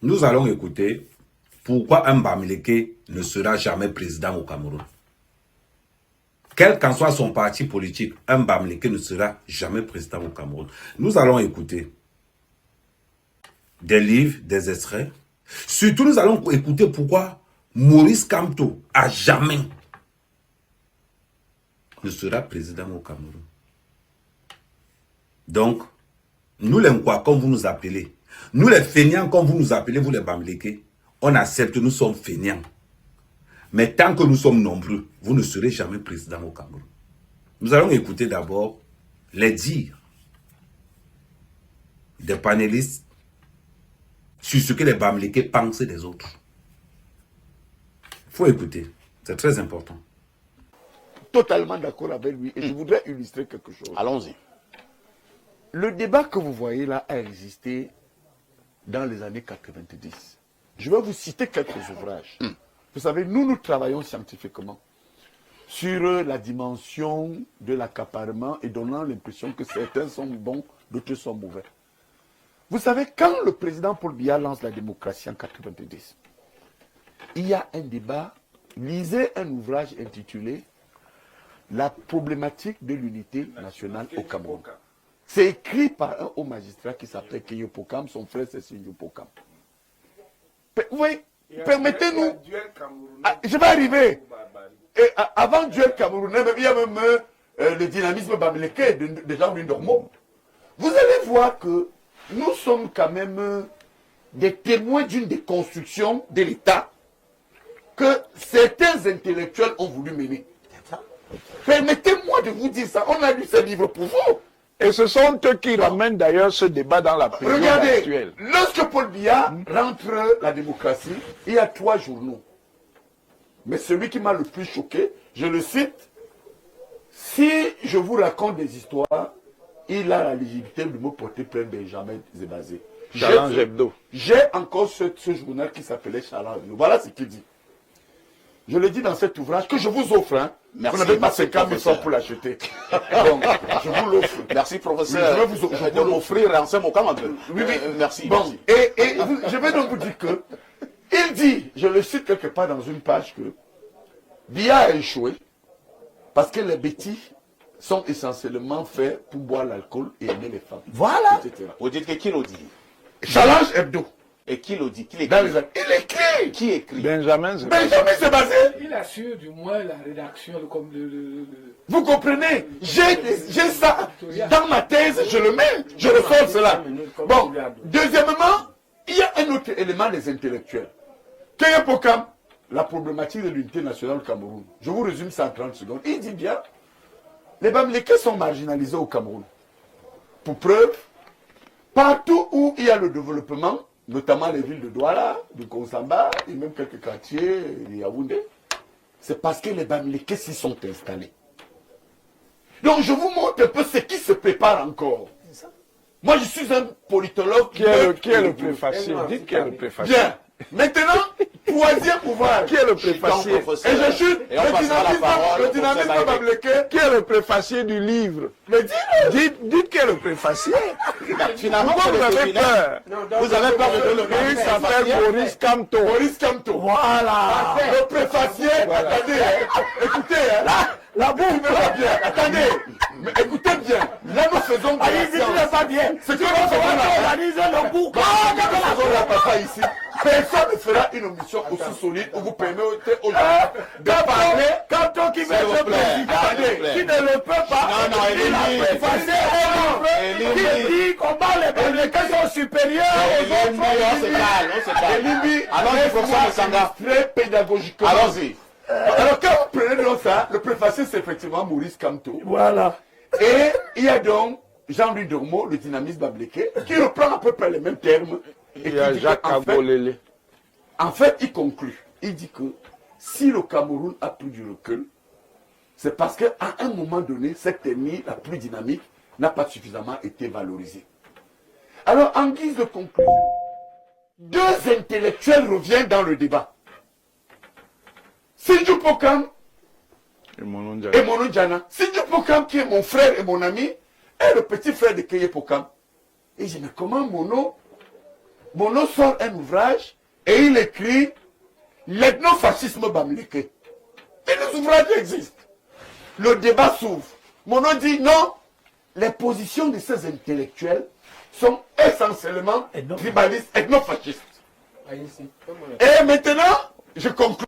Nous allons écouter pourquoi un Bamileke ne sera jamais président au Cameroun. Quel qu'en soit son parti politique, un Bamileke ne sera jamais président au Cameroun. Nous allons écouter des livres, des extraits. Surtout, nous allons écouter pourquoi Maurice Kamto, à jamais, ne sera président au Cameroun. Donc, nous les Nkwa, comme vous nous appelez, nous les feignants, comme vous nous appelez, vous les Bamileke, on accepte, nous sommes feignants. Mais tant que nous sommes nombreux, vous ne serez jamais président au Cameroun. Nous allons écouter d'abord les dires des panélistes sur ce que les Bamileke pensent des autres. Il faut écouter, c'est très important. Totalement d'accord avec lui et je voudrais illustrer quelque chose. Allons-y. Le débat que vous voyez là a existé dans les années 90. Je vais vous citer quelques ouvrages. Vous savez, nous travaillons scientifiquement sur la dimension de l'accaparement et donnant l'impression que certains sont bons, d'autres sont mauvais. Vous savez, quand le président Paul Biya lance la démocratie en 90, il y a un débat, lisez un ouvrage intitulé « La problématique de l'unité nationale au Cameroun ». C'est écrit par un haut magistrat qui s'appelle Keyo Pokam, son frère c'est Sinjo Pokam. Vous voyez, permettez-nous, je vais arriver. Et avant le duel camerounais, il y a même le dynamisme bamileke de Jean-Louis Dormeau. Vous allez voir que nous sommes quand même des témoins d'une déconstruction de l'État que certains intellectuels ont voulu mener. Permettez-moi de vous dire ça, on a lu ce livre pour vous. Et ce sont eux qui ramènent d'ailleurs ce débat dans la prison actuelle. Regardez, lorsque Paul Biya rentre la démocratie, il y a 3 journaux. Mais celui qui m'a le plus choqué, je le cite, si je vous raconte des histoires, il a la légitimité de me porter plainte Benjamin Zébazé. Challenge Hebdo. J'ai encore ce journal qui s'appelait Challenge Hebdo. Voilà ce qu'il dit. Je le dis dans cet ouvrage que je vous offre. Hein. Merci, vous n'avez pas 50 000 francs pour l'acheter. Donc, je vous l'offre. Merci, professeur. Oui, je vais de m'offrir un seul mot comme un peu. Oui, oui. Merci. Bon, Merci. et je vais donc vous dire que, il dit, je le cite quelque part dans une page, que Biya a échoué parce que les bêtis sont essentiellement faits pour boire l'alcool et aimer les femmes. Voilà. Etc. Vous dites que qui l'a dit? Challenge Hebdo. Et qui l'a dit? Qui l'écrit? Dans les... Il écrit. Qui écrit? Benjamin Zébazé. Benjamin Zébazé. Il assure du moins la rédaction, comme Vous comprenez? J'ai ça dans ma thèse, je le mets, je ressors cela. Bon, deuxièmement, il y a un autre élément des intellectuels. Keyo Pokam, la problématique de l'unité nationale au Cameroun. Je vous résume ça en 30 secondes. Il dit bien, les Bamileke sont marginalisés au Cameroun. Pour preuve, partout où il y a le développement, notamment les villes de Douala, de Konsamba, et même quelques quartiers de Yaoundé, c'est parce que les Bamileke s'y sont installés. Donc je vous montre un peu ce qui se prépare encore. Moi je suis un politologue. Qui est le préfacier? Dites qui est le préfacier. Bien. Maintenant, troisième pouvoir. Qui est le préfacier? Et je chute le dynamisme bamileke. Qui est le préfacier du livre? Mais dis-le. Dites qui est le préfacier. Finalement, Pourquoi vous avez peur? Vous avez peur de le Il s'appelle Maurice Kamto. Maurice Kamto. Voilà. Le préfacier. Attendez, écoutez. La boue va bien. Attendez. Mais écoutez bien. Là, nous faisons de la science. Pas bien. Ce que nous faisons là. le bout. Nous faisons là, papa, ici. Personne ne fera une omission aussi solide où vous permettez aux gens de parler. Kamto qui veut S'il être vous plaît. président, qui ne le peut pas. Non, non, il a préfacé un livre qui dit comment les Bamileke sont supérieurs aux autres. On se parle, on se parle. Elimi, Allons-y, professeur Sanga. très pédagogiquement. Allons-y. Alors quand vous prenez donc ça, le préfacier c'est effectivement Maurice Kamto. Voilà. Et il y a donc Jean-Louis Dormeau, le dynamisme bamileke, qui reprend à peu près les mêmes termes. Et Il y a qui dit Jacques qu'en fait, Agolele. en fait, il conclut. Il dit que si le Cameroun a pris du recul, c'est parce qu'à un moment donné, cette ethnie la plus dynamique n'a pas suffisamment été valorisée. Alors, en guise de conclusion, 2 intellectuels reviennent dans le débat. Sinjo Pokam Et mon et Mono Djana. Sinjo Pokam, qui est mon frère et mon ami, est le petit frère de Keyo Pokam. Et je dis, mais comment Mono Mono sort un ouvrage et il écrit l'ethnofascisme bamileke. Et les ouvrages existent. Le débat s'ouvre. Mono dit non, les positions de ces intellectuels sont essentiellement tribalistes, ethnofascistes. Et maintenant, je conclue.